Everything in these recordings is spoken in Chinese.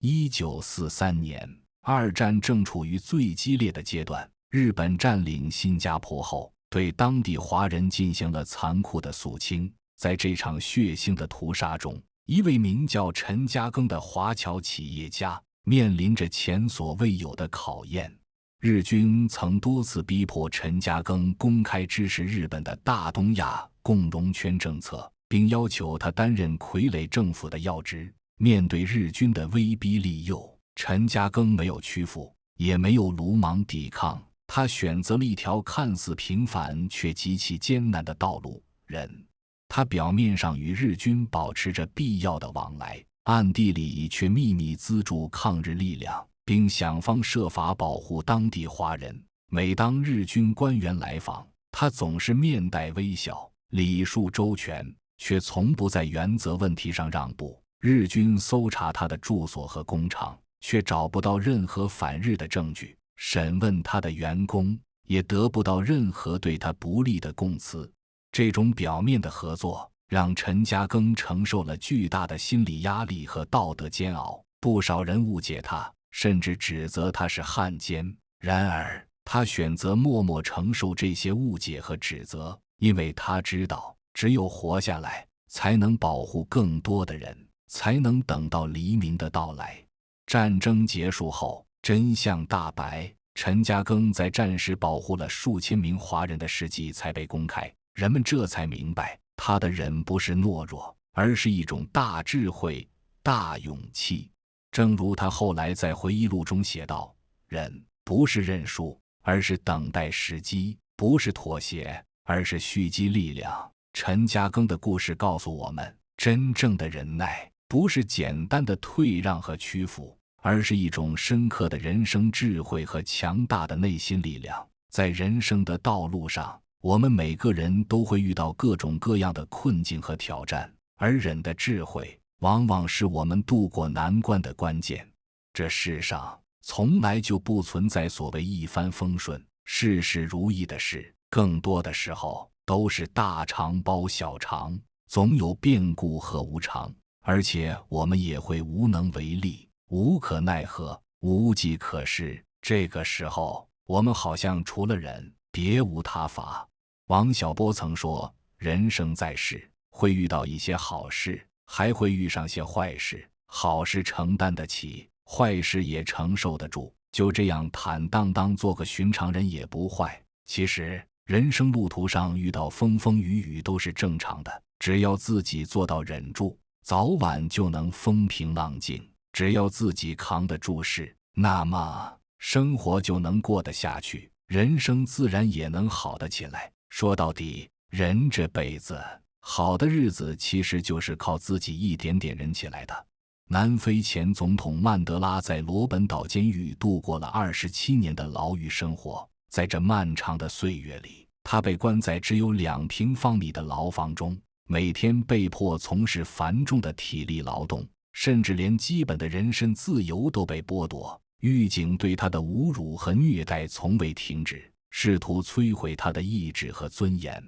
1943年，二战正处于最激烈的阶段。日本占领新加坡后，对当地华人进行了残酷的肃清。在这场血腥的屠杀中，一位名叫陈嘉庚的华侨企业家面临着前所未有的考验。日军曾多次逼迫陈嘉庚公开支持日本的大东亚共荣圈政策，并要求他担任傀儡政府的要职。面对日军的威逼利诱，陈嘉庚没有屈服，也没有鲁莽抵抗，他选择了一条看似平凡却极其艰难的道路。他表面上与日军保持着必要的往来，暗地里却秘密资助抗日力量，并想方设法保护当地华人。每当日军官员来访，他总是面带微笑，礼数周全，却从不在原则问题上让步。日军搜查他的住所和工厂，却找不到任何反日的证据，审问他的员工，也得不到任何对他不利的供词。这种表面的合作让陈嘉庚承受了巨大的心理压力和道德煎熬，不少人误解他，甚至指责他是汉奸。然而，他选择默默承受这些误解和指责，因为他知道，只有活下来，才能保护更多的人，才能等到黎明的到来。战争结束后，真相大白，陈嘉庚在战时保护了数千名华人的事迹才被公开。人们这才明白，他的忍不是懦弱，而是一种大智慧、大勇气。正如他后来在回忆录中写道：忍不是认输，而是等待时机；不是妥协，而是蓄积力量。陈嘉庚的故事告诉我们，真正的忍耐不是简单的退让和屈服，而是一种深刻的人生智慧和强大的内心力量。在人生的道路上，我们每个人都会遇到各种各样的困境和挑战，而忍的智慧往往是我们渡过难关的关键。这世上从来就不存在所谓一帆风顺、事事如意的事，更多的时候都是大肠包小肠，总有变故和无常，而且我们也会无能为力，无可奈何，无计可施。这个时候，我们好像除了忍，别无他法。王小波曾说，人生在世，会遇到一些好事，还会遇上些坏事，好事承担得起，坏事也承受得住，就这样坦荡荡做个寻常人也不坏。其实人生路途上遇到风风雨雨都是正常的，只要自己做到忍住，早晚就能风平浪静。只要自己扛得住事，那么生活就能过得下去，人生自然也能好得起来。说到底，人这辈子好的日子其实就是靠自己一点点忍起来的。南非前总统曼德拉在罗本岛监狱度过了27年的牢狱生活，在这漫长的岁月里，他被关在只有2平方米的牢房中，每天被迫从事繁重的体力劳动，甚至连基本的人身自由都被剥夺。狱警对他的侮辱和虐待从未停止，试图摧毁他的意志和尊严。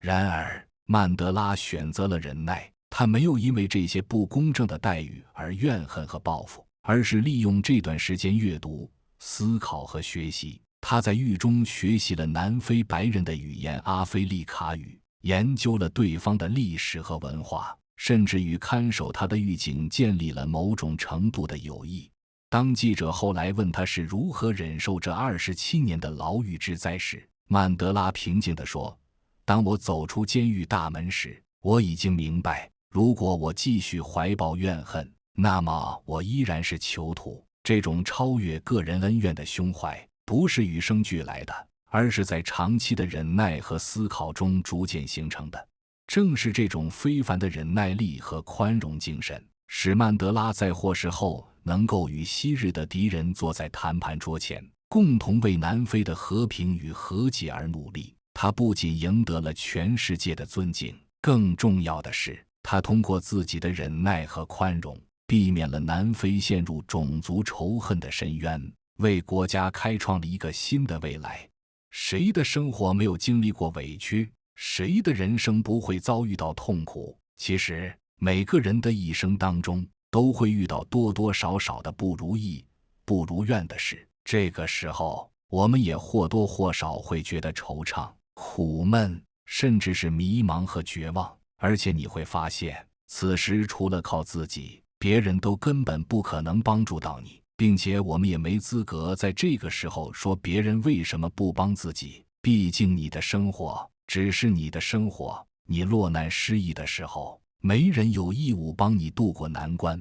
然而，曼德拉选择了忍耐，他没有因为这些不公正的待遇而怨恨和报复，而是利用这段时间阅读、思考和学习。他在狱中学习了南非白人的语言阿非利卡语，研究了对方的历史和文化，甚至与看守他的狱警建立了某种程度的友谊。当记者后来问他是如何忍受这27年的牢狱之灾时，曼德拉平静地说：当我走出监狱大门时，我已经明白，如果我继续怀抱怨恨，那么我依然是囚徒。这种超越个人恩怨的胸怀，不是与生俱来的，而是在长期的忍耐和思考中逐渐形成的。正是这种非凡的忍耐力和宽容精神，使曼德拉在获释后能够与昔日的敌人坐在谈判桌前，共同为南非的和平与和解而努力。他不仅赢得了全世界的尊敬，更重要的是，他通过自己的忍耐和宽容，避免了南非陷入种族仇恨的深渊，为国家开创了一个新的未来。谁的生活没有经历过委屈？谁的人生不会遭遇到痛苦？其实，每个人的一生当中都会遇到多多少少的不如意、不如愿的事。这个时候，我们也或多或少会觉得惆怅、苦闷，甚至是迷茫和绝望。而且你会发现，此时除了靠自己，别人都根本不可能帮助到你，并且我们也没资格在这个时候说别人为什么不帮自己。毕竟你的生活只是你的生活，你落难失意的时候，没人有义务帮你渡过难关。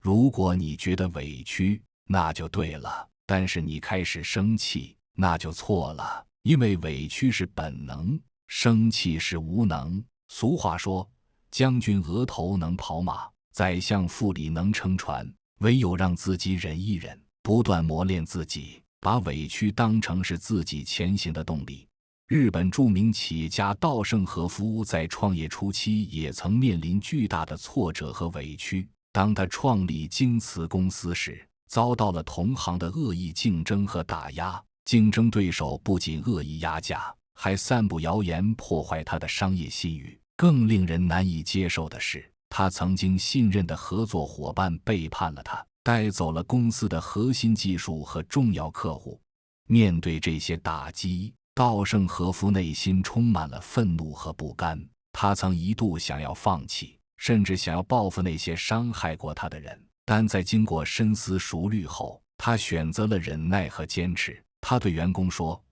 如果你觉得委屈，那就对了，但是你开始生气，那就错了，因为委屈是本能，生气是无能。俗话说，将军额头能跑马，宰相腹里能撑船，唯有让自己忍一忍，不断磨练自己，把委屈当成是自己前行的动力。日本著名企业家稻盛和夫在创业初期也曾面临巨大的挫折和委屈。当他创立京瓷公司时，遭到了同行的恶意竞争和打压。竞争对手不仅恶意压价，还散布谣言破坏他的商业信誉。更令人难以接受的是，他曾经信任的合作伙伴背叛了他，带走了公司的核心技术和重要客户。面对这些打击，稻盛和夫内心充满了愤怒和不甘，他曾一度想要放弃，甚至想要报复那些伤害过他的人。但在经过深思熟虑后，他选择了忍耐和坚持。他对员工说：“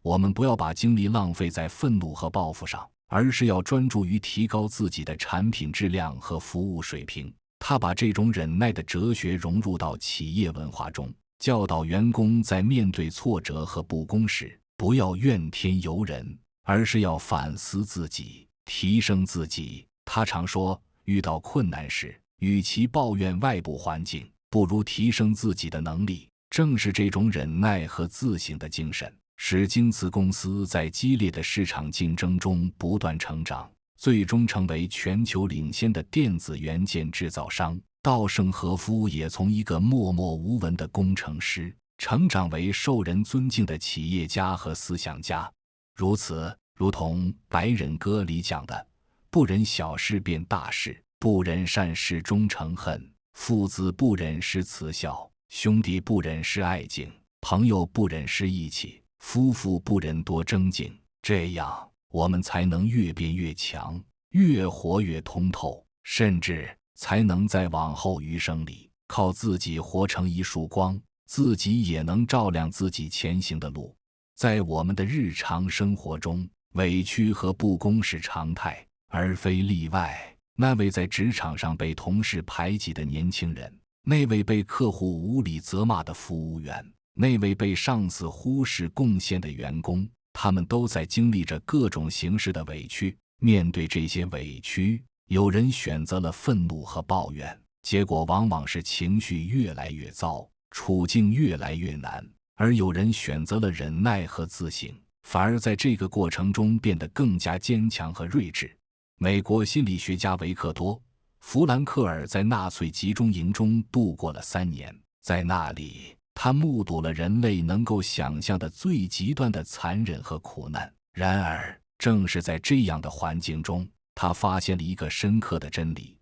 我们不要把精力浪费在愤怒和报复上，而是要专注于提高自己的产品质量和服务水平。”他把这种忍耐的哲学融入到企业文化中，教导员工在面对挫折和不公时，不要怨天尤人，而是要反思自己，提升自己。他常说，遇到困难时，与其抱怨外部环境，不如提升自己的能力。正是这种忍耐和自省的精神，使京瓷公司在激烈的市场竞争中不断成长，最终成为全球领先的电子元件制造商。稻盛和夫也从一个默默无闻的工程师，成长为受人尊敬的企业家和思想家。如此，如同《白忍歌》里讲的：“不忍小事变大事，不忍善事终成恨，父子不忍失慈孝，兄弟不忍失爱敬，朋友不忍失义气，夫妇不忍多争竞。”这样，我们才能越变越强，越活越通透，甚至才能在往后余生里，靠自己活成一束光，自己也能照亮自己前行的路。在我们的日常生活中，委屈和不公是常态，而非例外。那位在职场上被同事排挤的年轻人，那位被客户无理责骂的服务员，那位被上司忽视贡献的员工，他们都在经历着各种形式的委屈。面对这些委屈，有人选择了愤怒和抱怨，结果往往是情绪越来越糟，处境越来越难；而有人选择了忍耐和自省，反而在这个过程中变得更加坚强和睿智。美国心理学家维克多·弗兰克尔在纳粹集中营中度过了3年，在那里，他目睹了人类能够想象的最极端的残忍和苦难。然而，正是在这样的环境中，他发现了一个深刻的真理：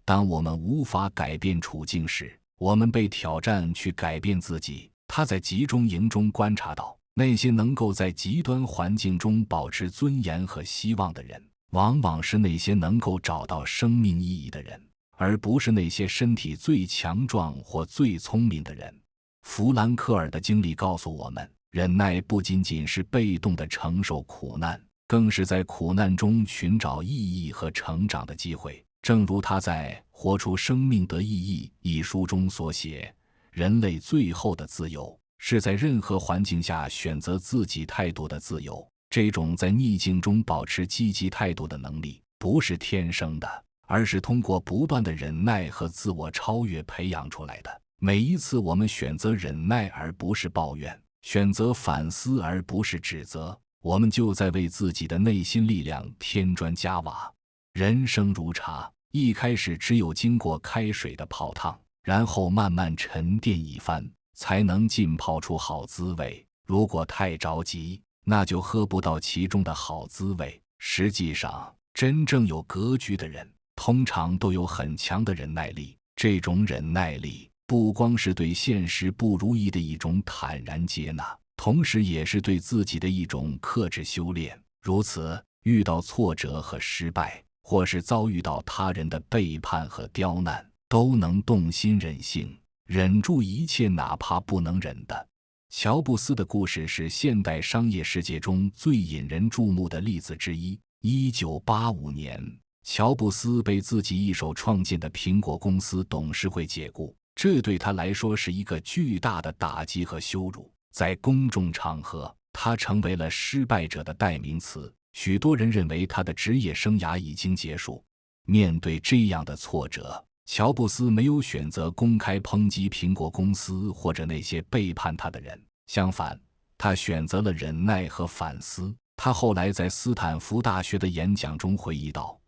当我们无法改变处境时，我们被挑战去改变自己。他在集中营中观察到，那些能够在极端环境中保持尊严和希望的人，往往是那些能够找到生命意义的人，而不是那些身体最强壮或最聪明的人。弗兰克尔的经历告诉我们，忍耐不仅仅是被动地承受苦难，更是在苦难中寻找意义和成长的机会。正如他在《活出生命的意义》一书中所写，人类最后的自由，是在任何环境下选择自己态度的自由。这种在逆境中保持积极态度的能力，不是天生的，而是通过不断的忍耐和自我超越培养出来的。每一次我们选择忍耐而不是抱怨，选择反思而不是指责，我们就在为自己的内心力量添砖加瓦。人生如茶，一开始只有经过开水的泡烫，然后慢慢沉淀一番，才能浸泡出好滋味。如果太着急，那就喝不到其中的好滋味。实际上，真正有格局的人，通常都有很强的忍耐力。这种忍耐力不光是对现实不如意的一种坦然接纳，同时也是对自己的一种克制修炼。如此，遇到挫折和失败，或是遭遇到他人的背叛和刁难，都能动心忍性，忍住一切哪怕不能忍的。乔布斯的故事是现代商业世界中最引人注目的例子之一。1985年，乔布斯被自己一手创建的苹果公司董事会解雇，这对他来说是一个巨大的打击和羞辱。在公众场合，他成为了失败者的代名词，许多人认为他的职业生涯已经结束。面对这样的挫折，乔布斯没有选择公开抨击苹果公司或者那些背叛他的人，相反，他选择了忍耐和反思。他后来在斯坦福大学的演讲中回忆道，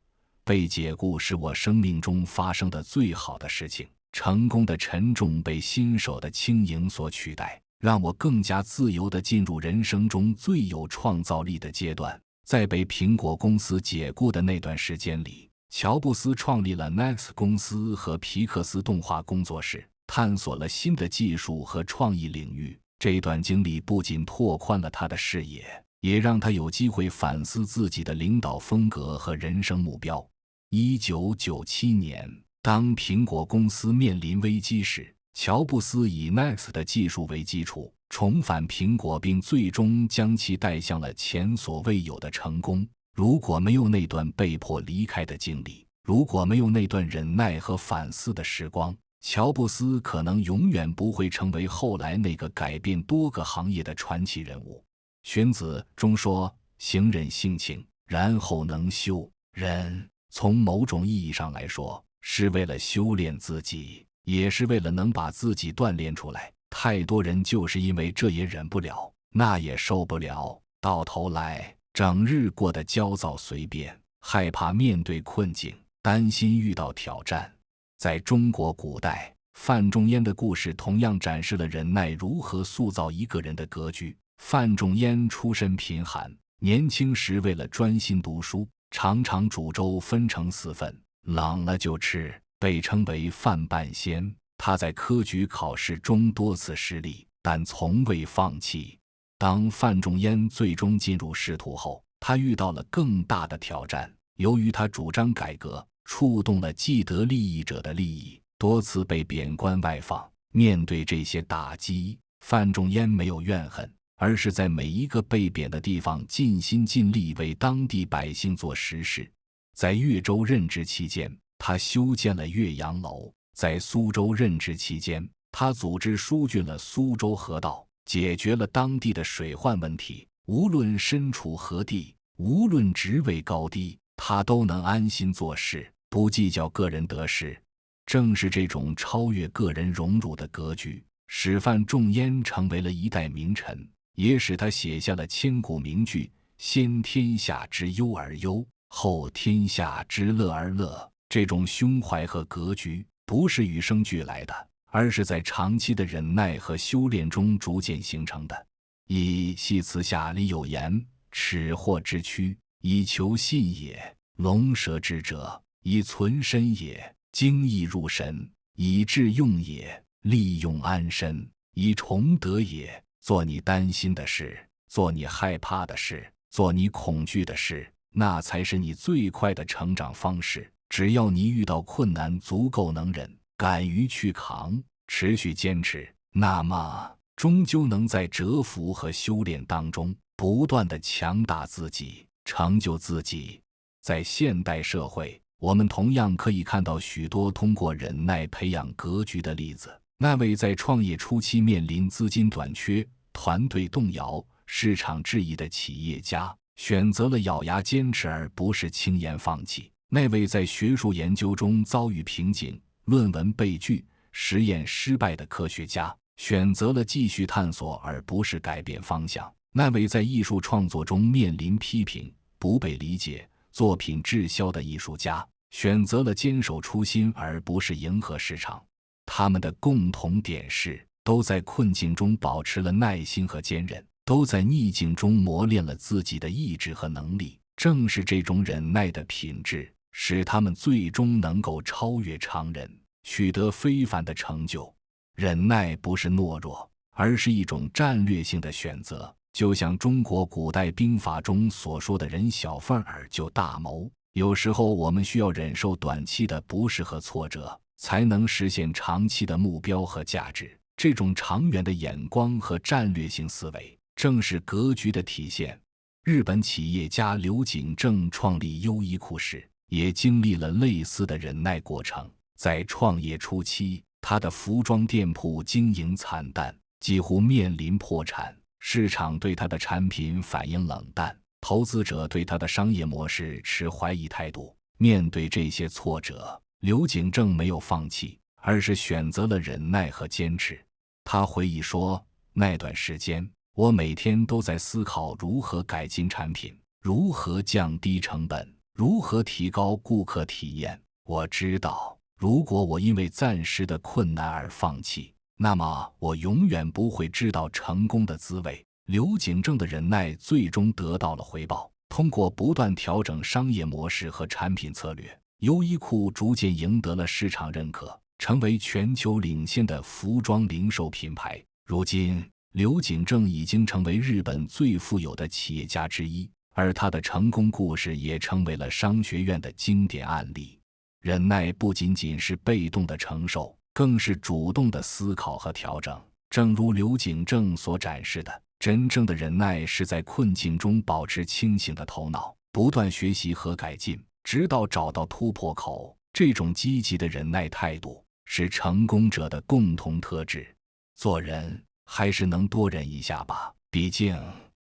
被解雇是我生命中发生的最好的事情，成功的沉重被新手的轻盈所取代，让我更加自由地进入人生中最有创造力的阶段。在被苹果公司解雇的那段时间里，乔布斯创立了 Next 公司和皮克斯动画工作室，探索了新的技术和创意领域。这段经历不仅拓宽了他的视野，也让他有机会反思自己的领导风格和人生目标。1997年，当苹果公司面临危机时，乔布斯以 Next 的技术为基础，重返苹果，并最终将其带向了前所未有的成功。如果没有那段被迫离开的经历，如果没有那段忍耐和反思的时光，乔布斯可能永远不会成为后来那个改变多个行业的传奇人物。荀子中说，行忍性情，然后能修。忍从某种意义上来说，是为了修炼自己，也是为了能把自己锻炼出来。太多人就是因为这也忍不了，那也受不了，到头来整日过得焦躁随便，害怕面对困境，担心遇到挑战。在中国古代，范仲淹的故事同样展示了忍耐如何塑造一个人的格局。范仲淹出身贫寒，年轻时为了专心读书，常常煮粥分成4份，冷了就吃，被称为范半仙。他在科举考试中多次失利，但从未放弃。当范仲淹最终进入仕途后，他遇到了更大的挑战。由于他主张改革，触动了既得利益者的利益，多次被贬官外放。面对这些打击，范仲淹没有怨恨，而是在每一个被贬的地方尽心尽力为当地百姓做实事。在越州任职期间，他修建了岳阳楼；在苏州任职期间，他组织疏浚了苏州河道，解决了当地的水患问题。无论身处何地，无论职位高低，他都能安心做事，不计较个人得失。正是这种超越个人荣辱的格局，使范仲淹成为了一代名臣，也使他写下了千古名句：先天下之忧而忧，后天下之乐而乐。这种胸怀和格局不是与生俱来的，而是在长期的忍耐和修炼中逐渐形成的。以系辞下里有言：耻祸之躯，以求信也；龙蛇之者，以存身也；精益入神，以致用也；利用安身，以崇德也。做你担心的事，做你害怕的事，做你恐惧的事，那才是你最快的成长方式。只要你遇到困难足够能忍，敢于去扛，持续坚持，那么终究能在蛰伏和修炼当中不断地强大自己，成就自己。在现代社会，我们同样可以看到许多通过忍耐培养格局的例子。那位在创业初期面临资金短缺、团队动摇、市场质疑的企业家，选择了咬牙坚持而不是轻言放弃。那位在学术研究中遭遇瓶颈、论文被拒、实验失败的科学家，选择了继续探索而不是改变方向。那位在艺术创作中面临批评、不被理解、作品滞销的艺术家，选择了坚守初心而不是迎合市场。他们的共同点是，都在困境中保持了耐心和坚韧，都在逆境中磨练了自己的意志和能力。正是这种忍耐的品质，使他们最终能够超越常人，取得非凡的成就。忍耐不是懦弱，而是一种战略性的选择。就像中国古代兵法中所说的忍小缝儿就大谋，有时候我们需要忍受短期的不适和挫折，才能实现长期的目标和价值。这种长远的眼光和战略性思维，正是格局的体现。日本企业家柳井正创立优衣库时，也经历了类似的忍耐过程。在创业初期，他的服装店铺经营惨淡，几乎面临破产。市场对他的产品反应冷淡，投资者对他的商业模式持怀疑态度。面对这些挫折，柳井正没有放弃，而是选择了忍耐和坚持。他回忆说，那段时间，我每天都在思考如何改进产品，如何降低成本，如何提高顾客体验。我知道，如果我因为暂时的困难而放弃，那么我永远不会知道成功的滋味。柳井正的忍耐最终得到了回报，通过不断调整商业模式和产品策略，优衣库逐渐赢得了市场认可，成为全球领先的服装零售品牌。如今，柳井正已经成为日本最富有的企业家之一，而他的成功故事也成为了商学院的经典案例。忍耐不仅仅是被动的承受，更是主动的思考和调整。正如柳井正所展示的，真正的忍耐是在困境中保持清醒的头脑，不断学习和改进，直到找到突破口。这种积极的忍耐态度是成功者的共同特质。做人还是能多忍一下吧，毕竟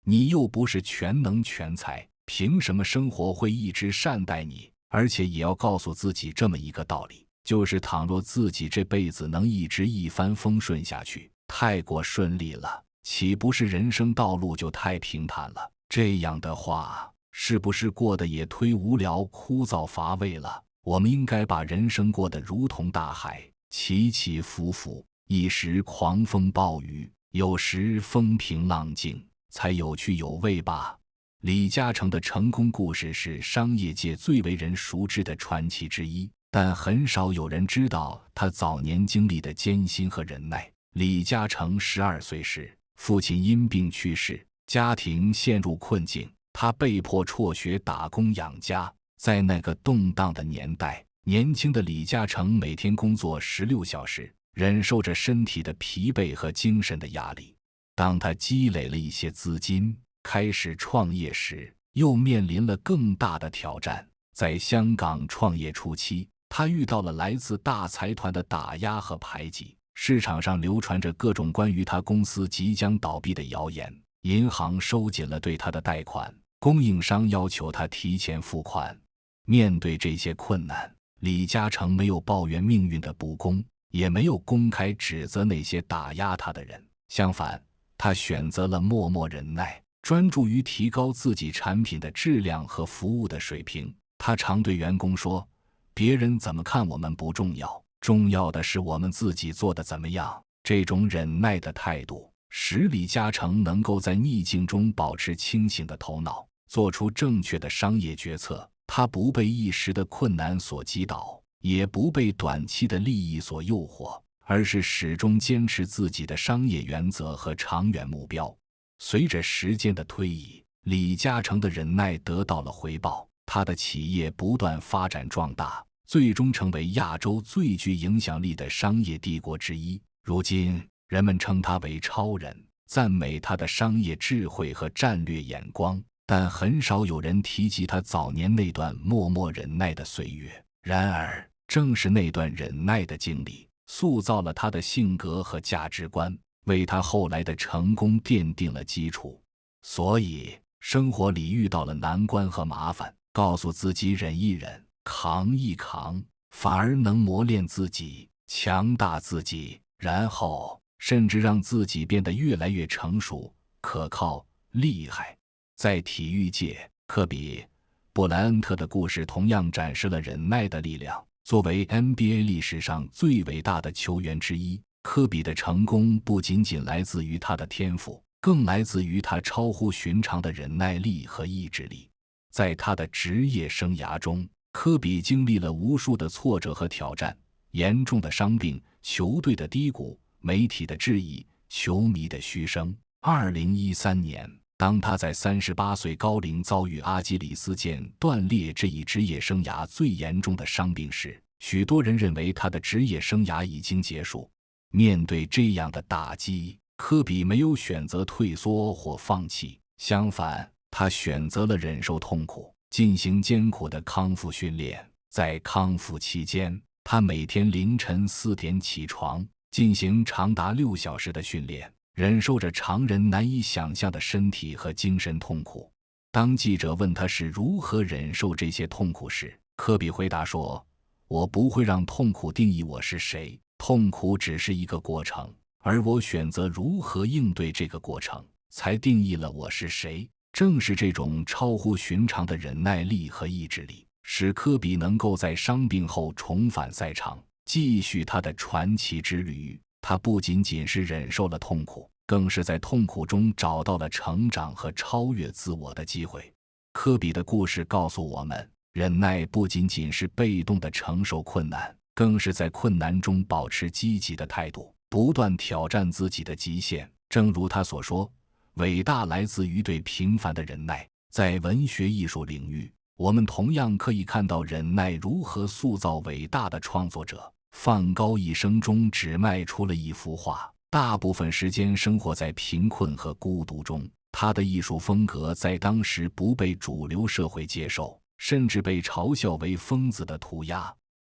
你又不是全能全才，凭什么生活会一直善待你？而且也要告诉自己这么一个道理，就是倘若自己这辈子能一直一帆风顺下去，太过顺利了，岂不是人生道路就太平坦了？这样的话，是不是过得也忒无聊、枯燥、乏味了？我们应该把人生过得如同大海，起起伏伏，一时狂风暴雨，有时风平浪静，才有趣有味吧。李嘉诚的成功故事是商业界最为人熟知的传奇之一，但很少有人知道他早年经历的艰辛和忍耐。李嘉诚12岁时，父亲因病去世，家庭陷入困境，他被迫辍学打工养家。在那个动荡的年代，年轻的李嘉诚每天工作16小时，忍受着身体的疲惫和精神的压力。当他积累了一些资金，开始创业时，又面临了更大的挑战。在香港创业初期，他遇到了来自大财团的打压和排挤，市场上流传着各种关于他公司即将倒闭的谣言，银行收紧了对他的贷款，供应商要求他提前付款。面对这些困难，李嘉诚没有抱怨命运的不公，也没有公开指责那些打压他的人，相反，他选择了默默忍耐，专注于提高自己产品的质量和服务的水平。他常对员工说，别人怎么看我们不重要，重要的是我们自己做得怎么样。这种忍耐的态度，使李嘉诚能够在逆境中保持清醒的头脑，做出正确的商业决策。他不被一时的困难所击倒，也不被短期的利益所诱惑，而是始终坚持自己的商业原则和长远目标。随着时间的推移，李嘉诚的忍耐得到了回报，他的企业不断发展壮大，最终成为亚洲最具影响力的商业帝国之一。如今，人们称他为超人，赞美他的商业智慧和战略眼光，但很少有人提及他早年那段默默忍耐的岁月。然而，正是那段忍耐的经历，塑造了他的性格和价值观，为他后来的成功奠定了基础。所以，生活里遇到了难关和麻烦，告诉自己忍一忍，扛一扛，反而能磨练自己，强大自己，然后甚至让自己变得越来越成熟、可靠、厉害。在体育界，科比·布莱恩特的故事同样展示了忍耐的力量。作为 NBA 历史上最伟大的球员之一，科比的成功不仅仅来自于他的天赋，更来自于他超乎寻常的忍耐力和意志力。在他的职业生涯中，科比经历了无数的挫折和挑战，严重的伤病、球队的低谷、媒体的质疑、球迷的嘘声。2013年，当他在38岁高龄遭遇阿基里斯腱断裂这一职业生涯最严重的伤病时，许多人认为他的职业生涯已经结束。面对这样的打击，科比没有选择退缩或放弃，相反，他选择了忍受痛苦，进行艰苦的康复训练。在康复期间，他每天凌晨4点起床，进行长达6小时的训练，忍受着常人难以想象的身体和精神痛苦。当记者问他是如何忍受这些痛苦时，科比回答说：“我不会让痛苦定义我是谁，痛苦只是一个过程，而我选择如何应对这个过程，才定义了我是谁。”正是这种超乎寻常的忍耐力和意志力，使科比能够在伤病后重返赛场，继续他的传奇之旅。他不仅仅是忍受了痛苦，更是在痛苦中找到了成长和超越自我的机会。科比的故事告诉我们，忍耐不仅仅是被动地承受困难，更是在困难中保持积极的态度，不断挑战自己的极限。正如他所说，伟大来自于对平凡的忍耐。在文学艺术领域，我们同样可以看到忍耐如何塑造伟大的创作者。梵高一生中只卖出了1幅画，大部分时间生活在贫困和孤独中。他的艺术风格在当时不被主流社会接受，甚至被嘲笑为疯子的涂鸦。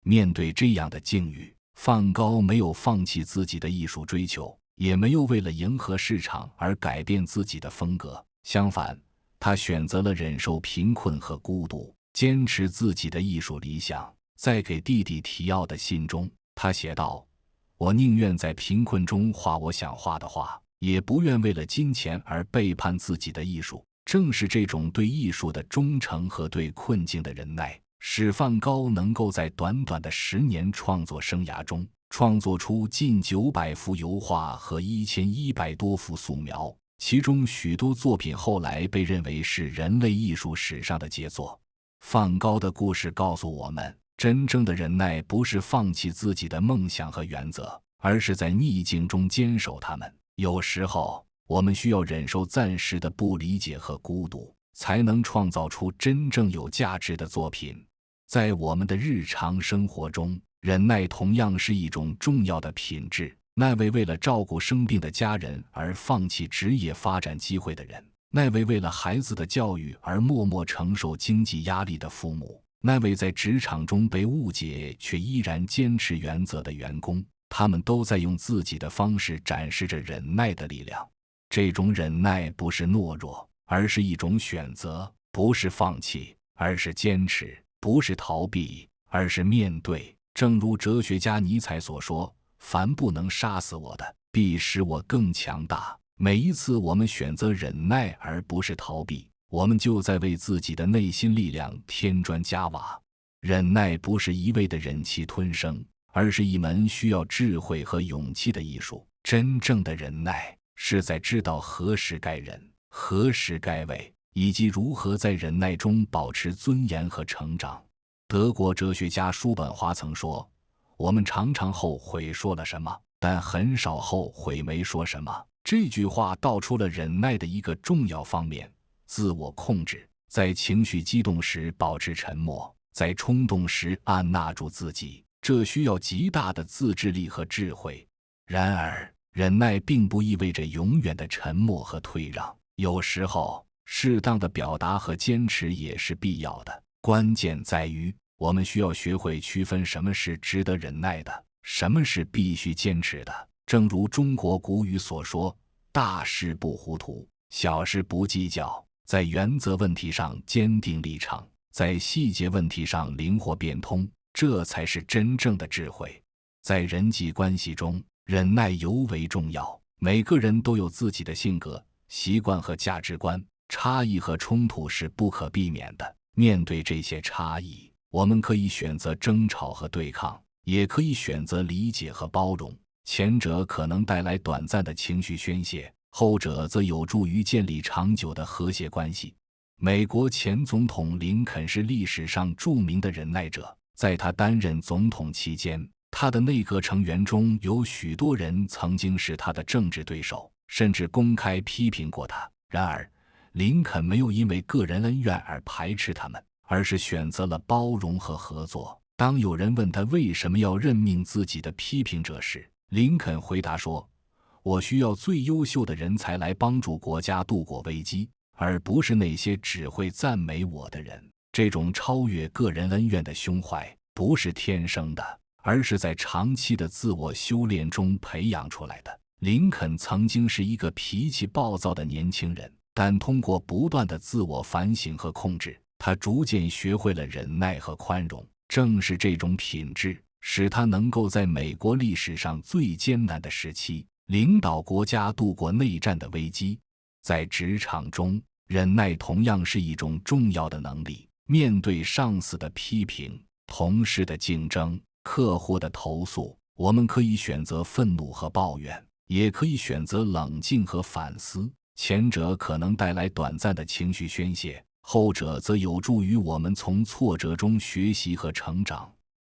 面对这样的境遇，梵高没有放弃自己的艺术追求，也没有为了迎合市场而改变自己的风格。相反，他选择了忍受贫困和孤独，坚持自己的艺术理想。在给弟弟提奥的信中，他写道：“我宁愿在贫困中画我想画的画，也不愿为了金钱而背叛自己的艺术。”正是这种对艺术的忠诚和对困境的忍耐，使梵高能够在短短的10年创作生涯中，创作出近900幅油画和1100多幅素描，其中许多作品后来被认为是人类艺术史上的杰作。梵高的故事告诉我们，真正的忍耐不是放弃自己的梦想和原则，而是在逆境中坚守它们。有时候，我们需要忍受暂时的不理解和孤独，才能创造出真正有价值的作品。在我们的日常生活中，忍耐同样是一种重要的品质。那位为了照顾生病的家人而放弃职业发展机会的人，那位为了孩子的教育而默默承受经济压力的父母，那位在职场中被误解却依然坚持原则的员工，他们都在用自己的方式展示着忍耐的力量。这种忍耐不是懦弱，而是一种选择；不是放弃，而是坚持；不是逃避，而是面对。正如哲学家尼采所说：“凡不能杀死我的，必使我更强大。”每一次我们选择忍耐而不是逃避，我们就在为自己的内心力量添砖加瓦。忍耐不是一味的忍气吞声，而是一门需要智慧和勇气的艺术。真正的忍耐是在知道何时该忍，何时该畏，以及如何在忍耐中保持尊严和成长。德国哲学家叔本华曾说：“我们常常后悔说了什么，但很少后悔没说什么。”这句话道出了忍耐的一个重要方面：自我控制，在情绪激动时保持沉默，在冲动时按捺住自己，这需要极大的自制力和智慧。然而，忍耐并不意味着永远的沉默和退让，有时候，适当的表达和坚持也是必要的。关键在于，我们需要学会区分什么是值得忍耐的，什么是必须坚持的。正如中国古语所说：“大事不糊涂，小事不计较。”在原则问题上坚定立场，在细节问题上灵活变通，这才是真正的智慧。在人际关系中，忍耐尤为重要。每个人都有自己的性格、习惯和价值观，差异和冲突是不可避免的。面对这些差异，我们可以选择争吵和对抗，也可以选择理解和包容。前者可能带来短暂的情绪宣泄，后者则有助于建立长久的和谐关系。美国前总统林肯是历史上著名的忍耐者，在他担任总统期间，他的内阁成员中有许多人曾经是他的政治对手，甚至公开批评过他。然而，林肯没有因为个人恩怨而排斥他们，而是选择了包容和合作。当有人问他为什么要任命自己的批评者时，林肯回答说：“我需要最优秀的人才来帮助国家度过危机，而不是那些只会赞美我的人。”这种超越个人恩怨的胸怀不是天生的，而是在长期的自我修炼中培养出来的。林肯曾经是一个脾气暴躁的年轻人，但通过不断的自我反省和控制，他逐渐学会了忍耐和宽容。正是这种品质，使他能够在美国历史上最艰难的时期，领导国家度过内战的危机。在职场中，忍耐同样是一种重要的能力。面对上司的批评、同事的竞争、客户的投诉，我们可以选择愤怒和抱怨，也可以选择冷静和反思。前者可能带来短暂的情绪宣泄，后者则有助于我们从挫折中学习和成长。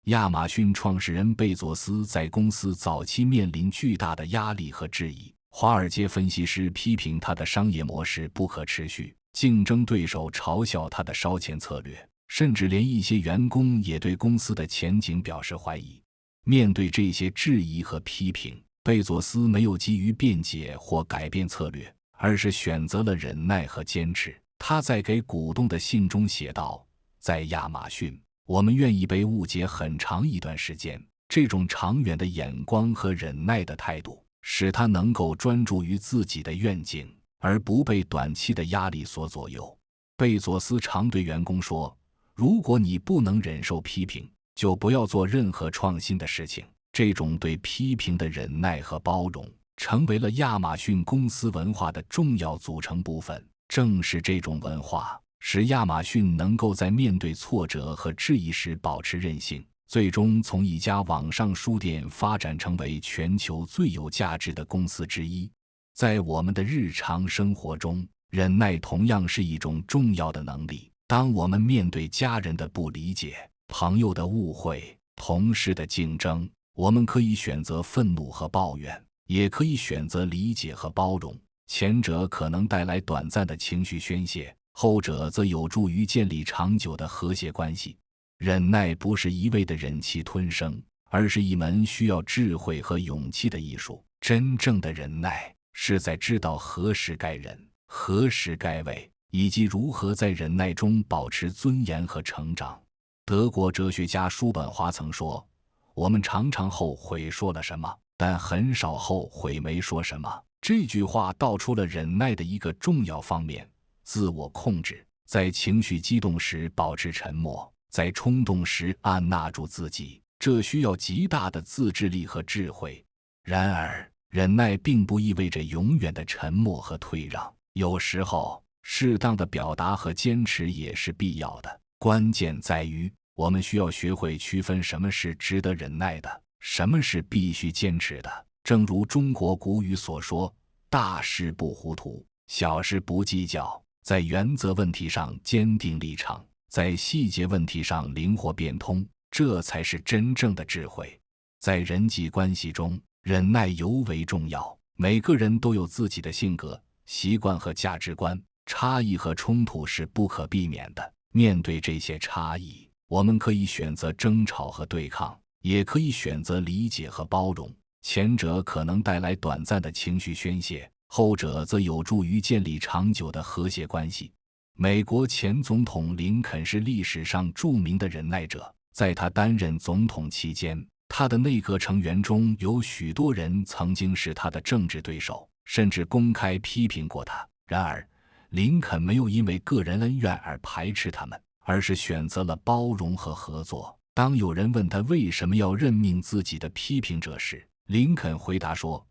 亚马逊创始人贝佐斯在公司早期面临巨大的压力和质疑，华尔街分析师批评他的商业模式不可持续，竞争对手嘲笑他的烧钱策略，甚至连一些员工也对公司的前景表示怀疑。面对这些质疑和批评，贝佐斯没有急于辩解或改变策略，而是选择了忍耐和坚持。他在给股东的信中写道：“在亚马逊，我们愿意被误解很长一段时间。”这种长远的眼光和忍耐的态度，使他能够专注于自己的愿景，而不被短期的压力所左右。贝佐斯常对员工说：“如果你不能忍受批评，就不要做任何创新的事情。”这种对批评的忍耐和包容，成为了亚马逊公司文化的重要组成部分。正是这种文化，使亚马逊能够在面对挫折和质疑时保持韧性，最终从一家网上书店发展成为全球最有价值的公司之一。在我们的日常生活中，忍耐同样是一种重要的能力。当我们面对家人的不理解、朋友的误会、同事的竞争，我们可以选择愤怒和抱怨，也可以选择理解和包容。前者可能带来短暂的情绪宣泄，后者则有助于建立长久的和谐关系。忍耐不是一味的忍气吞声，而是一门需要智慧和勇气的艺术。真正的忍耐是在知道何时该忍，何时该畏，以及如何在忍耐中保持尊严和成长。德国哲学家叔本华曾说：“我们常常后悔说了什么，但很少后悔没说什么。”这句话道出了忍耐的一个重要方面：自我控制，在情绪激动时保持沉默，在冲动时按捺住自己，这需要极大的自制力和智慧。然而，忍耐并不意味着永远的沉默和退让，有时候，适当的表达和坚持也是必要的。关键在于，我们需要学会区分什么是值得忍耐的，什么是必须坚持的。正如中国古语所说：“大事不糊涂，小事不计较。”在原则问题上坚定立场，在细节问题上灵活变通，这才是真正的智慧。在人际关系中，忍耐尤为重要。每个人都有自己的性格、习惯和价值观，差异和冲突是不可避免的。面对这些差异，我们可以选择争吵和对抗，也可以选择理解和包容。前者可能带来短暂的情绪宣泄，后者则有助于建立长久的和谐关系。美国前总统林肯是历史上著名的忍耐者，在他担任总统期间，他的内阁成员中有许多人曾经是他的政治对手，甚至公开批评过他。然而，林肯没有因为个人恩怨而排斥他们，而是选择了包容和合作。当有人问他为什么要任命自己的批评者时，林肯回答说：“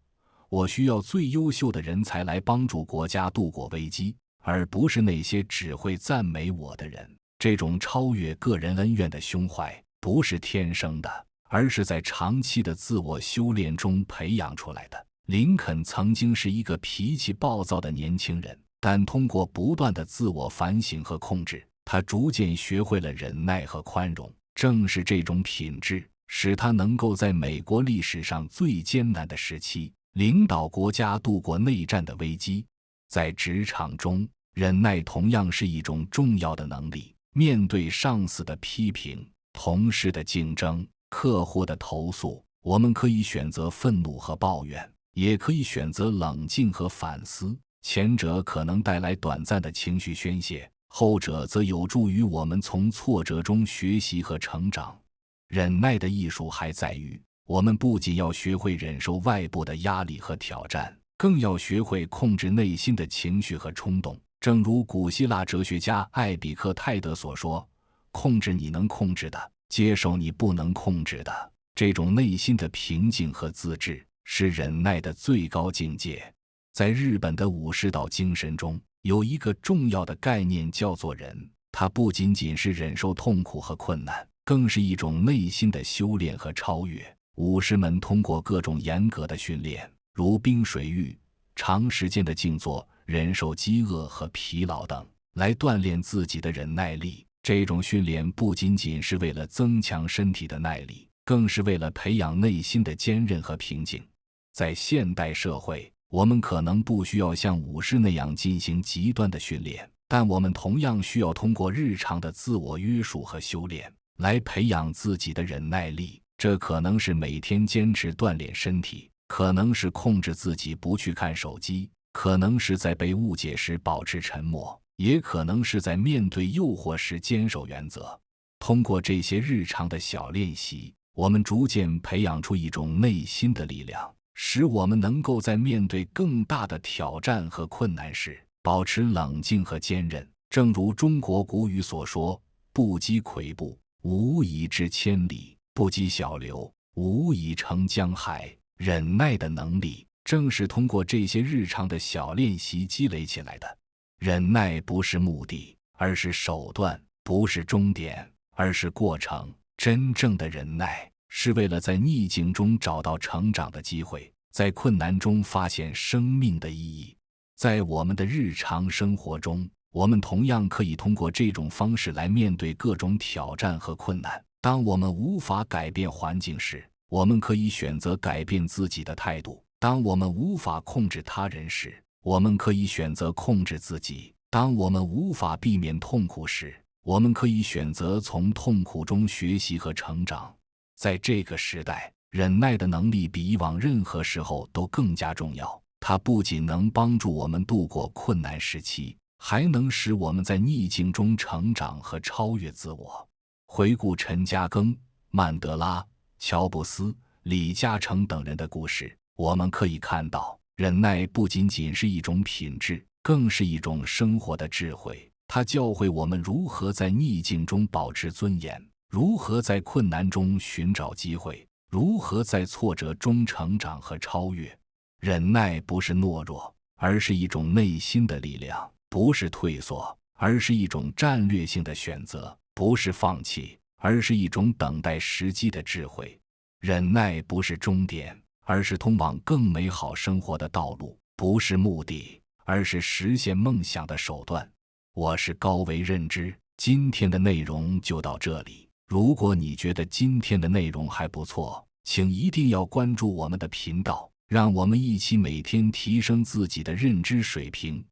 我需要最优秀的人才来帮助国家度过危机，而不是那些只会赞美我的人。”这种超越个人恩怨的胸怀不是天生的，而是在长期的自我修炼中培养出来的。林肯曾经是一个脾气暴躁的年轻人，但通过不断的自我反省和控制，他逐渐学会了忍耐和宽容。正是这种品质，使他能够在美国历史上最艰难的时期，领导国家度过内战的危机。在职场中，忍耐同样是一种重要的能力。面对上司的批评、同事的竞争、客户的投诉，我们可以选择愤怒和抱怨，也可以选择冷静和反思。前者可能带来短暂的情绪宣泄，后者则有助于我们从挫折中学习和成长。忍耐的艺术还在于，我们不仅要学会忍受外部的压力和挑战，更要学会控制内心的情绪和冲动。正如古希腊哲学家艾比克泰德所说，控制你能控制的，接受你不能控制的。这种内心的平静和自制是忍耐的最高境界。在日本的武士道精神中，有一个重要的概念叫做忍，它不仅仅是忍受痛苦和困难，更是一种内心的修炼和超越。武士们通过各种严格的训练，如冰水浴、长时间的静坐、忍受饥饿和疲劳等，来锻炼自己的忍耐力。这种训练不仅仅是为了增强身体的耐力，更是为了培养内心的坚韧和平静。在现代社会，我们可能不需要像武士那样进行极端的训练，但我们同样需要通过日常的自我约束和修炼，来培养自己的忍耐力。这可能是每天坚持锻炼身体，可能是控制自己不去看手机，可能是在被误解时保持沉默，也可能是在面对诱惑时坚守原则。通过这些日常的小练习，我们逐渐培养出一种内心的力量，使我们能够在面对更大的挑战和困难时，保持冷静和坚韧。正如中国古语所说，不积跬步，无以至千里；不积小流，无以成江海。忍耐的能力正是通过这些日常的小练习积累起来的。忍耐不是目的，而是手段；不是终点，而是过程。真正的忍耐是为了在逆境中找到成长的机会，在困难中发现生命的意义。在我们的日常生活中，我们同样可以通过这种方式来面对各种挑战和困难。当我们无法改变环境时，我们可以选择改变自己的态度；当我们无法控制他人时，我们可以选择控制自己；当我们无法避免痛苦时，我们可以选择从痛苦中学习和成长。在这个时代，忍耐的能力比以往任何时候都更加重要。它不仅能帮助我们度过困难时期，还能使我们在逆境中成长和超越自我。回顾陈嘉庚、曼德拉、乔布斯、李嘉诚等人的故事，我们可以看到，忍耐不仅仅是一种品质，更是一种生活的智慧。它教会我们如何在逆境中保持尊严，如何在困难中寻找机会，如何在挫折中成长和超越。忍耐不是懦弱，而是一种内心的力量；不是退缩，而是一种战略性的选择；不是放弃，而是一种等待时机的智慧。忍耐不是终点，而是通往更美好生活的道路；不是目的，而是实现梦想的手段。我是高维认知，今天的内容就到这里。如果你觉得今天的内容还不错，请一定要关注我们的频道，让我们一起每天提升自己的认知水平。